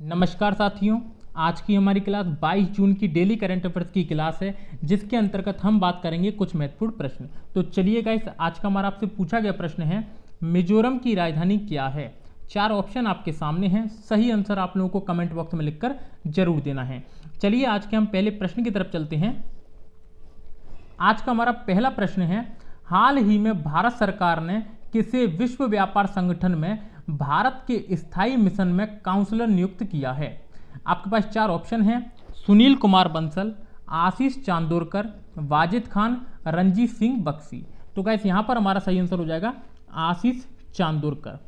नमस्कार साथियों, आज की हमारी क्लास 22 जून की डेली करंट अफेयर्स की क्लास है, जिसके अंतर्गत हम बात करेंगे कुछ महत्वपूर्ण प्रश्न। तो चलिए गाइस, आज का हमारा आपसे पूछा गया प्रश्न है, मिजोरम की राजधानी क्या है। 4 ऑप्शन आपके सामने हैं, सही आंसर आप लोगों को कमेंट बॉक्स में लिखकर जरूर देना है। चलिए आज के हम पहले प्रश्न की तरफ चलते हैं। आज का हमारा पहला प्रश्न है, हाल ही में भारत सरकार ने किसे विश्व व्यापार संगठन में भारत के स्थायी मिशन में काउंसलर नियुक्त किया है। आपके पास 4 ऑप्शन हैं, सुनील कुमार बंसल, आशीष चांदोरकर, वाजिद खान, रणजीत सिंह बख्शी। तो गाइस यहाँ पर हमारा सही आंसर हो जाएगा आशीष चांदोरकर।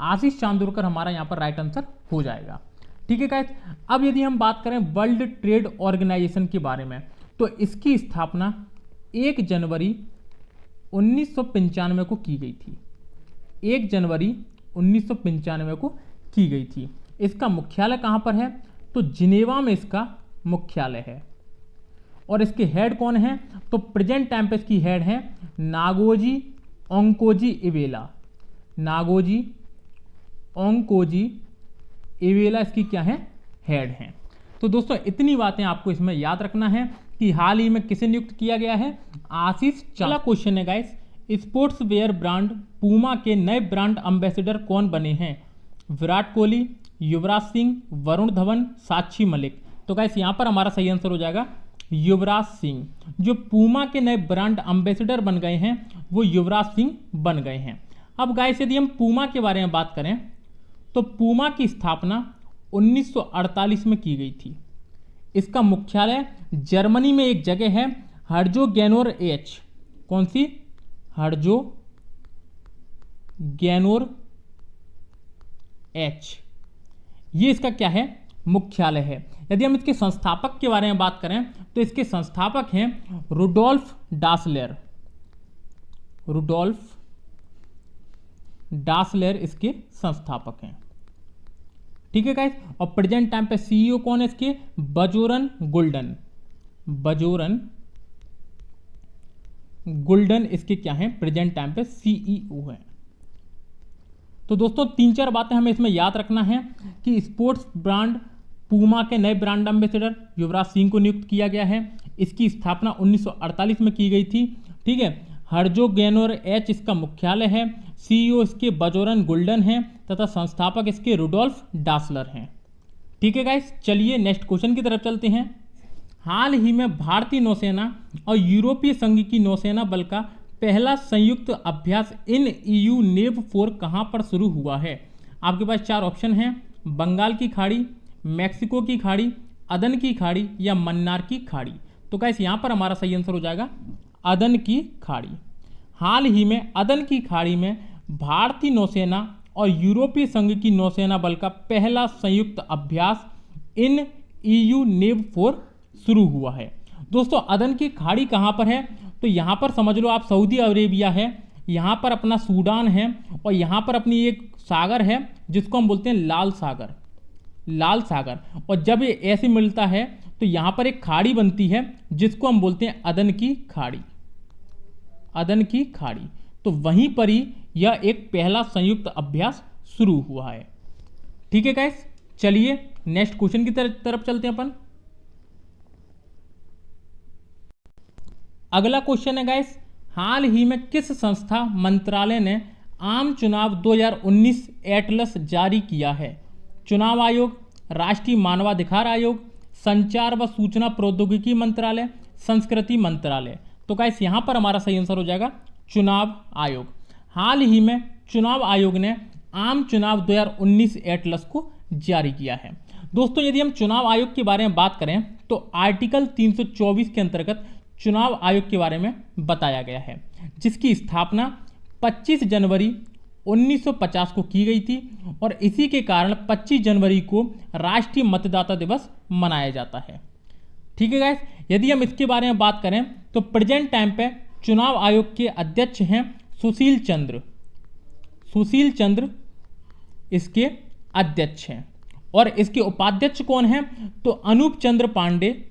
आशीष चांदोरकर हमारा यहाँ पर राइट आंसर हो जाएगा। ठीक है गाइस, अब यदि हम बात करें वर्ल्ड ट्रेड ऑर्गेनाइजेशन के बारे में, तो इसकी स्थापना 1 जनवरी 1995 को की गई थी। 1 जनवरी 1995 को की गई थी। इसका मुख्यालय कहाँ पर है, तो जिनेवा में इसका मुख्यालय है। और इसके हेड कौन है, तो प्रेजेंट टाइम पे इसकी हेड है नागोजी ओंकोजी इवेला। नागोजी ओंकोजी इवेला इसकी क्या है, हेड है। तो दोस्तों इतनी बातें आपको इसमें याद रखना है कि हाल ही में किसे नियुक्त किया गया है, आशीष। चला क्वेश्चन है guys, sports wear brand Puma के नए ब्रांड एम्बेसडर कौन बने हैं। विराट कोहली, युवराज सिंह, वरुण धवन, साक्षी मलिक। तो गाइस यहाँ पर हमारा सही आंसर हो जाएगा युवराज सिंह। जो पूमा के नए ब्रांड एम्बेसडर बन गए हैं वो युवराज सिंह बन गए हैं। अब गाइस यदि हम पूमा के बारे में बात करें, तो पूमा की स्थापना 1948 में की गई थी। इसका मुख्यालय जर्मनी में एक जगह है हर्जोगेनोर एच। कौन सी, हर्जोगेनोर एच, ये इसका क्या है, मुख्यालय है। यदि हम इसके संस्थापक के बारे में बात करें, तो इसके संस्थापक हैं रुडोल्फ डासलेर। रुडोल्फ डासलेर इसके संस्थापक हैं। ठीक है गाइस, और प्रेजेंट टाइम पे सीईओ कौन है इसके, बजोरन गुल्डन। बजोरन गुल्डन इसके क्या हैं, प्रेजेंट टाइम पे सीईओ है। तो दोस्तों 3-4 बातें हमें इसमें याद रखना है कि स्पोर्ट्स ब्रांड पूमा के नए ब्रांड एम्बेसडर युवराज सिंह को नियुक्त किया गया है। इसकी स्थापना 1948 में की गई थी। ठीक है, हर्जोगेनोर एच इसका मुख्यालय है, सीईओ इसके बजोरन गुल्डन है तथा संस्थापक इसके रुडोल्फ डासलर हैं। ठीक है गाइस, चलिए नेक्स्ट क्वेश्चन की तरफ चलते हैं। हाल ही में भारतीय नौसेना और यूरोपीय संघ की नौसेना बल का पहला संयुक्त अभ्यास इन ईयू नेव 4 कहां पर शुरू हुआ है। आपके पास 4 ऑप्शन हैं, बंगाल की खाड़ी, मैक्सिको की खाड़ी, अदन की खाड़ी या मन्नार की खाड़ी। तो गाइस यहां पर हमारा सही आंसर हो जाएगा अदन की खाड़ी। हाल ही में अदन की खाड़ी में भारतीय नौसेना और यूरोपीय संघ की नौसेना बल का पहला संयुक्त अभ्यास इन ईयू नेव 4 शुरू हुआ है। दोस्तों अदन की खाड़ी कहां पर है, तो यहां पर समझ लो आप सऊदी अरेबिया है, यहां पर अपना सूडान है और यहां पर अपनी एक सागर है जिसको हम बोलते हैं लाल सागर। लाल सागर, और जब ये ऐसे मिलता है तो यहां पर एक खाड़ी बनती है जिसको हम बोलते हैं अदन की खाड़ी। अदन की खाड़ी, तो वहीं पर ही यह एक पहला संयुक्त अभ्यास शुरू हुआ है। ठीक है गाइस, चलिए नेक्स्ट क्वेश्चन की तरफ चलते हैं अपन। अगला क्वेश्चन है गाइस, हाल ही में किस संस्था मंत्रालय ने आम चुनाव 2019 एटलस जारी किया है। चुनाव आयोग, राष्ट्रीय मानवाधिकार आयोग, संचार व सूचना प्रौद्योगिकी मंत्रालय, संस्कृति मंत्रालय। तो गाइस यहां पर हमारा सही आंसर हो जाएगा चुनाव आयोग। हाल ही में चुनाव आयोग ने आम चुनाव 2019 एटलस को जारी किया है। दोस्तों यदि हम चुनाव आयोग के बारे में बात करें, तो आर्टिकल 324 के अंतर्गत चुनाव आयोग के बारे में बताया गया है, जिसकी स्थापना 25 जनवरी 1950 को की गई थी और इसी के कारण 25 जनवरी को राष्ट्रीय मतदाता दिवस मनाया जाता है। ठीक है गाइस, यदि हम इसके बारे में बात करें, तो प्रेजेंट टाइम पे चुनाव आयोग के अध्यक्ष हैं सुशील चंद्र। सुशील चंद्र इसके अध्यक्ष हैं और इसके उपाध्यक्ष कौन हैं, तो अनूप चंद्र पांडे।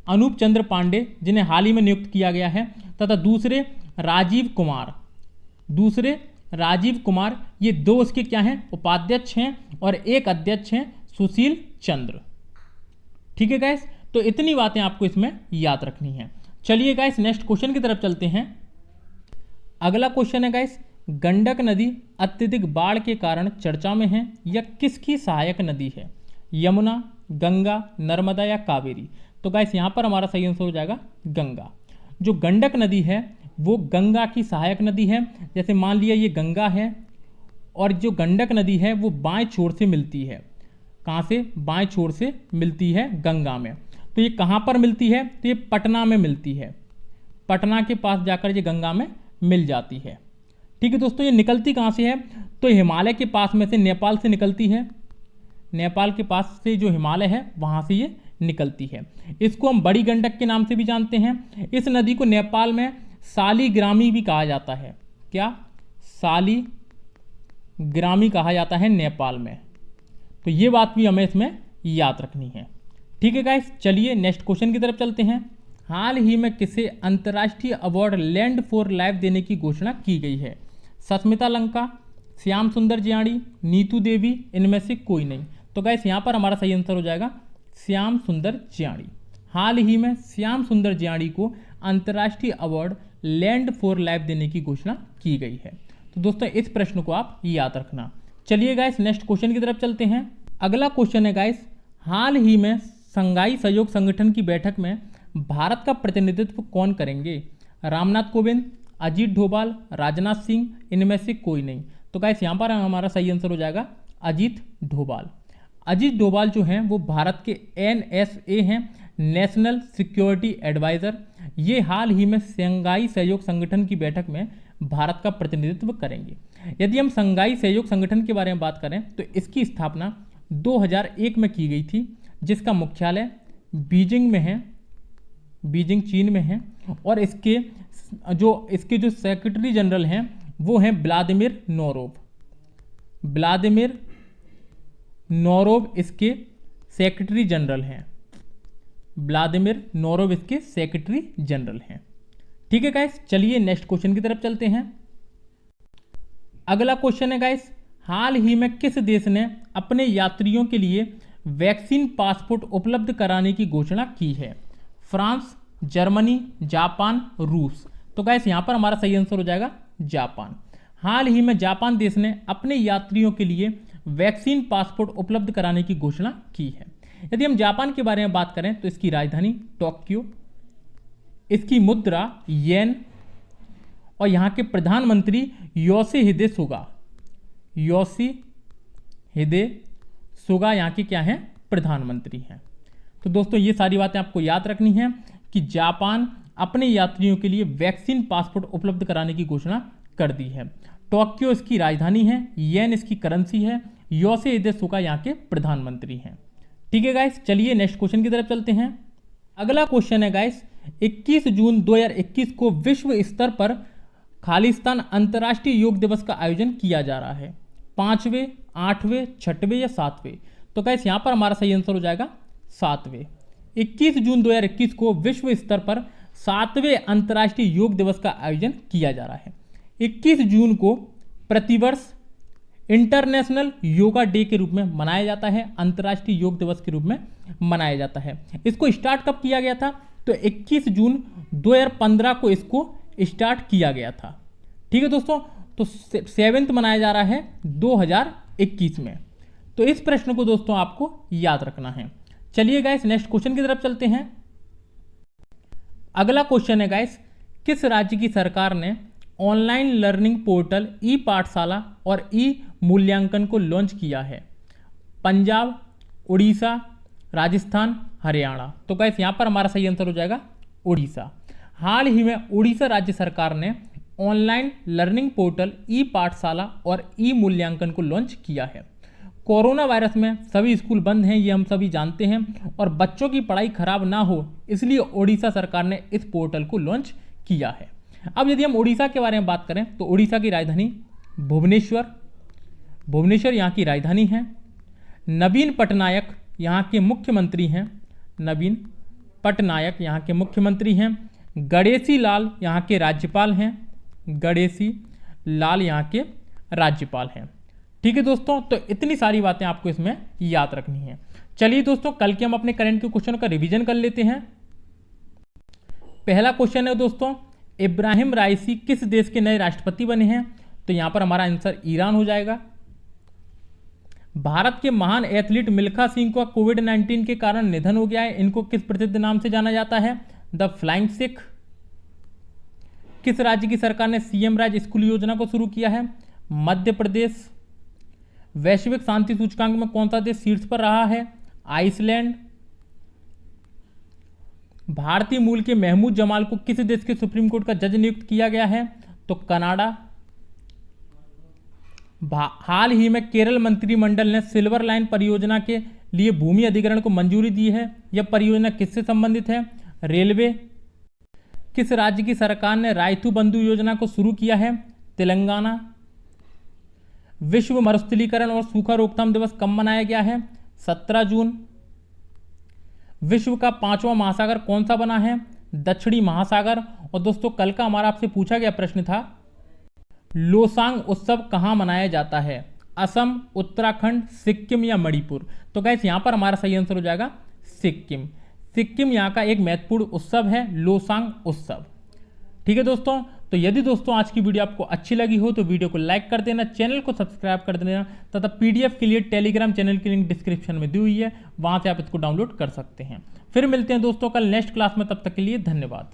अनूप चंद्र पांडे जिन्हें हाल ही में नियुक्त किया गया है, तथा दूसरे राजीव कुमार। ये 2 इसके क्या हैं, उपाध्यक्ष हैं और एक अध्यक्ष हैं सुशील चंद्र। ठीक है गाइस, तो इतनी बातें आपको इसमें याद रखनी है। चलिए गाइस नेक्स्ट क्वेश्चन की तरफ चलते हैं। अगला क्वेश्चन है गाइस, गंडक नदी अत्यधिक बाढ़ के कारण चर्चा में है, यह किसकी सहायक नदी है? यमुना, गंगा, नर्मदा या कावेरी? तो गाइस यहाँ पर हमारा सही आंसर हो जाएगा गंगा। जो गंडक नदी है वो गंगा की सहायक नदी है। जैसे मान लिया ये गंगा है और जो गंडक नदी है वो बाएं छोर से मिलती है। कहाँ से? बाएं छोर से मिलती है गंगा में। तो ये कहाँ पर मिलती है? तो ये पटना में मिलती है। पटना के पास जाकर ये गंगा में मिल जाती है। ठीक है दोस्तों, ये निकलती कहाँ से है? तो हिमालय के पास में से, नेपाल से निकलती है। नेपाल के पास से जो हिमालय है वहाँ से ये निकलती है। इसको हम बड़ी गंडक के नाम से भी जानते हैं। इस नदी को नेपाल में सालीग्रामी भी कहा जाता है। क्या? सालीग्रामी कहा जाता है नेपाल में। तो ये बात भी हमें इसमें याद रखनी है। ठीक है गाइस, चलिए नेक्स्ट क्वेश्चन की तरफ चलते हैं। हाल ही में किसे अंतर्राष्ट्रीय अवार्ड लैंड फॉर लाइफ देने की घोषणा की गई है? सस्मिता लंका, श्याम सुंदर जियाणी, नीतू देवी, इनमें से कोई नहीं। तो गाइस यहाँ पर हमारा सही आंसर हो जाएगा श्याम सुंदर जियाणी। हाल ही में श्याम सुंदर जियाणी को अंतर्राष्ट्रीय अवार्ड लैंड फॉर लाइफ देने की घोषणा की गई है। तो दोस्तों इस प्रश्न को आप याद रखना। चलिए गाइस नेक्स्ट क्वेश्चन की तरफ चलते हैं। अगला क्वेश्चन है गाइस, हाल ही में शंघाई सहयोग संगठन की बैठक में भारत का प्रतिनिधित्व कौन करेंगे? रामनाथ कोविंद, अजीत डोभाल, राजनाथ सिंह, इनमें से कोई नहीं। तो गाइस यहाँ पर हमारा सही आंसर हो जाएगा अजीत डोभाल। अजीत डोभाल जो हैं वो भारत के NSA हैं, नेशनल सिक्योरिटी एडवाइज़र। ये हाल ही में शंघाई सहयोग संगठन की बैठक में भारत का प्रतिनिधित्व करेंगे। यदि हम शंघाई सहयोग संगठन के बारे में बात करें तो इसकी स्थापना 2001 में की गई थी, जिसका मुख्यालय बीजिंग में है, बीजिंग चीन में है। और इसके जो सेक्रेटरी जनरल हैं वो हैं व्लादिमीर नोरोव। व्लादिमीर नोरोव इसके सेक्रेटरी जनरल हैं। व्लादिमीर नोरोव इसके सेक्रेटरी जनरल हैं। ठीक है गाइस, चलिए नेक्स्ट क्वेश्चन की तरफ चलते हैं। अगला क्वेश्चन है गाइस, हाल ही में किस देश ने अपने यात्रियों के लिए वैक्सीन पासपोर्ट उपलब्ध कराने की घोषणा की है? फ्रांस, जर्मनी, जापान, रूस? तो गाइस यहाँ पर हमारा सही आंसर हो जाएगा जापान। हाल ही में जापान देश ने अपने यात्रियों के लिए वैक्सीन पासपोर्ट उपलब्ध कराने की घोषणा की है। यदि हम जापान के बारे में बात करें तो इसकी राजधानी टोक्यो, इसकी मुद्रा येन और यहाँ के प्रधानमंत्री योशिहिदे सुगा। योशिहिदे सुगा यहाँ के क्या हैं? प्रधानमंत्री हैं। तो दोस्तों ये सारी बातें आपको याद रखनी है कि जापान अपने यात्रियों के लिए वैक्सीन पासपोर्ट उपलब्ध कराने की घोषणा कर दी है। टोक्यो इसकी राजधानी है, येन इसकी करेंसी है, योशिहिदे सुगा यहाँ के प्रधानमंत्री हैं। ठीक है गाइस, चलिए नेक्स्ट क्वेश्चन की तरफ चलते हैं। अगला क्वेश्चन है गाइस, 21 जून 2021 को विश्व स्तर पर खालिस्तान अंतर्राष्ट्रीय योग दिवस का आयोजन किया जा रहा है। 5वें, 8वें, 6वें या 7वें? तो गाइस यहाँ पर हमारा सही आंसर हो जाएगा 7वें। 21 जून 2021 को विश्व स्तर पर 7वें अंतर्राष्ट्रीय योग दिवस का आयोजन किया जा रहा है। 21 जून को प्रतिवर्ष इंटरनेशनल योगा डे के रूप में मनाया जाता है, अंतर्राष्ट्रीय योग दिवस के रूप में मनाया जाता है। इसको स्टार्ट कब किया गया था? तो 21 जून 2015 को इसको स्टार्ट किया गया था। ठीक है दोस्तों, तो 7th मनाया जा रहा है 2021 में। तो इस प्रश्न को दोस्तों आपको याद रखना है। चलिए गाइस नेक्स्ट क्वेश्चन की तरफ चलते हैं। अगला क्वेश्चन है गाइस, किस राज्य की सरकार ने ऑनलाइन लर्निंग पोर्टल ई पाठशाला और ई मूल्यांकन को लॉन्च किया है? पंजाब, उड़ीसा, राजस्थान, हरियाणा? तो गाइस यहाँ पर हमारा सही आंसर हो जाएगा उड़ीसा। हाल ही में उड़ीसा राज्य सरकार ने ऑनलाइन लर्निंग पोर्टल ई पाठशाला और ई मूल्यांकन को लॉन्च किया है। कोरोना वायरस में सभी स्कूल बंद हैं, ये हम सभी जानते हैं, और बच्चों की पढ़ाई खराब ना हो इसलिए उड़ीसा सरकार ने इस पोर्टल को लॉन्च किया है। अब यदि हम उड़ीसा के बारे में बात करें तो उड़ीसा की राजधानी भुवनेश्वर यहाँ की राजधानी है। नवीन पटनायक यहाँ के मुख्यमंत्री हैं। नवीन पटनायक यहाँ के मुख्यमंत्री हैं। गणेशी लाल यहाँ के राज्यपाल हैं। गणेशी लाल यहाँ के राज्यपाल हैं। ठीक है दोस्तों, तो इतनी सारी बातें आपको इसमें याद रखनी है। चलिए दोस्तों, कल के हम अपने करंट के क्वेश्चन का रिवीजन कर लेते हैं। पहला क्वेश्चन है दोस्तों, इब्राहिम राइसी किस देश के नए राष्ट्रपति बने हैं? तो यहां पर हमारा आंसर ईरान हो जाएगा। भारत के महान एथलीट मिल्खा सिंह का कोविड-19 के कारण निधन हो गया है। इनको किस प्रसिद्ध नाम से जाना जाता है? The flying Sikh. किस राज्य की सरकार ने सीएम राज स्कूल योजना को शुरू किया है? मध्य प्रदेश। वैश्विक शांति सूचकांक में कौन सा देश शीर्ष पर रहा है? आइसलैंड। भारतीय मूल के महमूद जमाल को किस देश के सुप्रीम कोर्ट का जज नियुक्त किया गया है? तो कनाडा। हाल ही में केरल मंत्रिमंडल ने सिल्वर लाइन परियोजना के लिए भूमि अधिग्रहण को मंजूरी दी है। यह परियोजना किससे संबंधित है? रेलवे। किस राज्य की सरकार ने रायथू बंधु योजना को शुरू किया है? तेलंगाना। विश्व मरुस्थलीकरण और सूखा रोकथाम दिवस कब मनाया गया है? 17 जून। विश्व का 5वां महासागर कौन सा बना है? दक्षिणी महासागर। और दोस्तों, कल का हमारा आपसे पूछा गया प्रश्न था, लोसांग उत्सव कहां मनाया जाता है? असम, उत्तराखंड, सिक्किम या मणिपुर? तो गाइस, यहां पर हमारा सही आंसर हो जाएगा सिक्किम। सिक्किम यहां का एक महत्वपूर्ण उत्सव है, लोसांग उत्सव। ठीक है दोस्तों, तो यदि दोस्तों आज की वीडियो आपको अच्छी लगी हो तो वीडियो को लाइक कर देना, चैनल को सब्सक्राइब कर देना तथा पीडीएफ के लिए टेलीग्राम चैनल की लिंक डिस्क्रिप्शन में दी हुई है, वहां से आप इसको डाउनलोड कर सकते हैं। फिर मिलते हैं दोस्तों कल नेक्स्ट क्लास में, तब तक के लिए धन्यवाद।